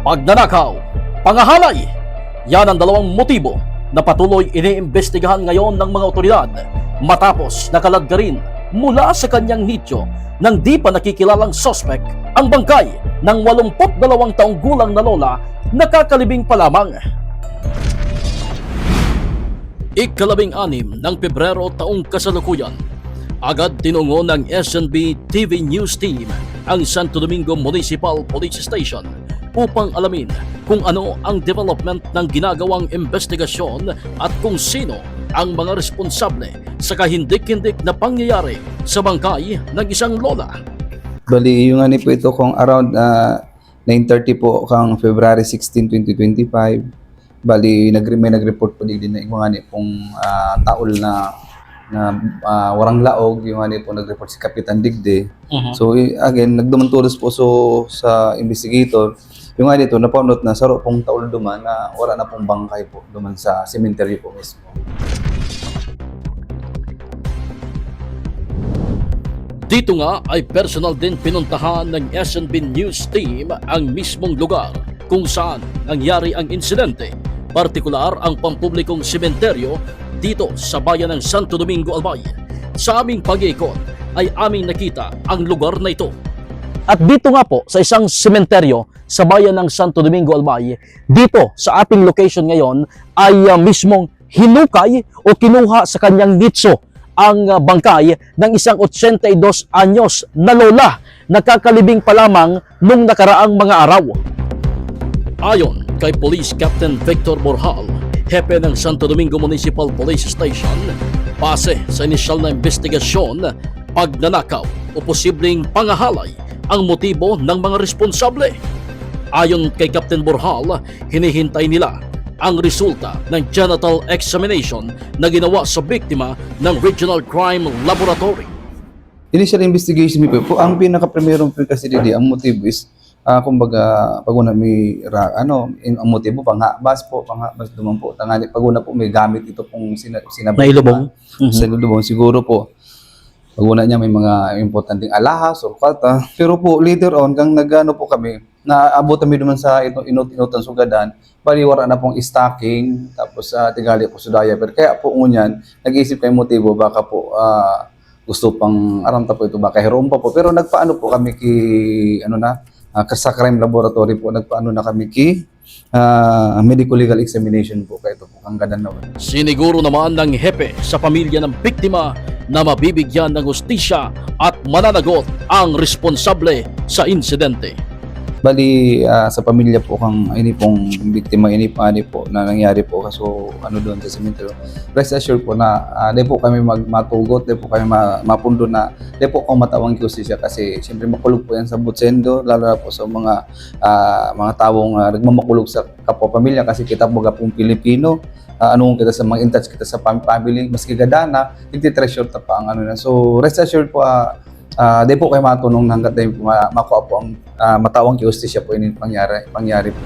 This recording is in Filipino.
Pagnanakaw, pangahalay, yan ang dalawang motibo na patuloy iniimbestigahan ngayon ng mga otoridad matapos nakaladga rin mula sa kanyang nicho ng di pa nakikilalang sospek ang bangkay ng 82 taong gulang na lola na kakalibing pa lamang. Ikalabing-anim ng Pebrero taong kasalukuyan, agad tinungo ng SNB TV News Team ang Santo Domingo Municipal Police Station upang alamin kung ano ang development ng ginagawang investigasyon at kung sino ang mga responsable sa kahindik-hindik na pangyayari sa bangkay ng isang lola. Bali, yung po ito kung around 9:30 po kang February 16, 2025. Bali, may nag-report po din na yung pong taol na warang laog, yung po nag-report si Kapitan Digde. So again, nagdumantulos po sa investigator. Yung dito, napaunot na saro pong taol duman na wala na pong bangkay po duman sa cemetery po mismo. Dito nga ay personal din pinuntahan ng SNB News Team ang mismong lugar kung saan nangyari ang insidente, partikular ang pampublikong sementeryo dito sa bayan ng Santo Domingo, Albay. Sa aming pag-iikot ay aming nakita ang lugar na ito. At dito nga po sa isang sementeryo sa bayan ng Santo Domingo, Albay, dito sa ating location ngayon ay mismong hinukay o kinuha sa kanyang nitso ang bangkay ng isang 82 anyos na lola na kakalibing pa lamang nung nakaraang mga araw. Ayon kay Police Captain Victor Borjal, hepe ng Santo Domingo Municipal Police Station, base sa inisyal na investigasyon, pagnanakaw o posibleng pangahalay ang motibo ng mga responsable. Ayon kay Captain Borjal, hinihintay nila ang resulta ng genital examination na ginawa sa biktima ng Regional Crime Laboratory. Initial investigation po, ang pinaka-primerong kasi dito, ang motibo is, kumbaga, pag una may, ang motibo, panghabas duman po, tangali, pag una po may gamit ito pong sinabay. Nailubong? Sa ilubong, siguro po, pag una niya may mga importanteng alahas o kata, pero po, later on, kang nagano po kami, naabot kami naman sa inutan sugadan, baliwara na pong stocking, tapos tigali po sa diaper. Kaya po ngunyan, nag-iisip kayo motibo, baka po gusto pang aramta po ito, baka heroon pa po. Pero nagpaano po kami sa crime laboratory po, nagpaano na kami medical legal examination po. Kaya ito po, ang ganda naman. Siniguro naman ng hepe sa pamilya ng biktima na mabibigyan ng hustisya at mananagot ang responsable sa insidente. Bali, sa pamilya po ini pong biktima, ini po na nangyari po kaso doon sa cemetery. Rest assured po na di po kami matugot, di po kami mapundo na di po kung matawang justisya kasi siyempre makulog po yan sa butsendo, lalo na po sa mga taong nagmamakulog sa kapwa pamilya kasi kita po pong Pilipino. Anong kita sa mga in-touch kita sa family, maski gadana, treasure ta pa ang So rest assured po, di po kayo matunong hanggat makuha po ang matawang justisya po ini pangyari po.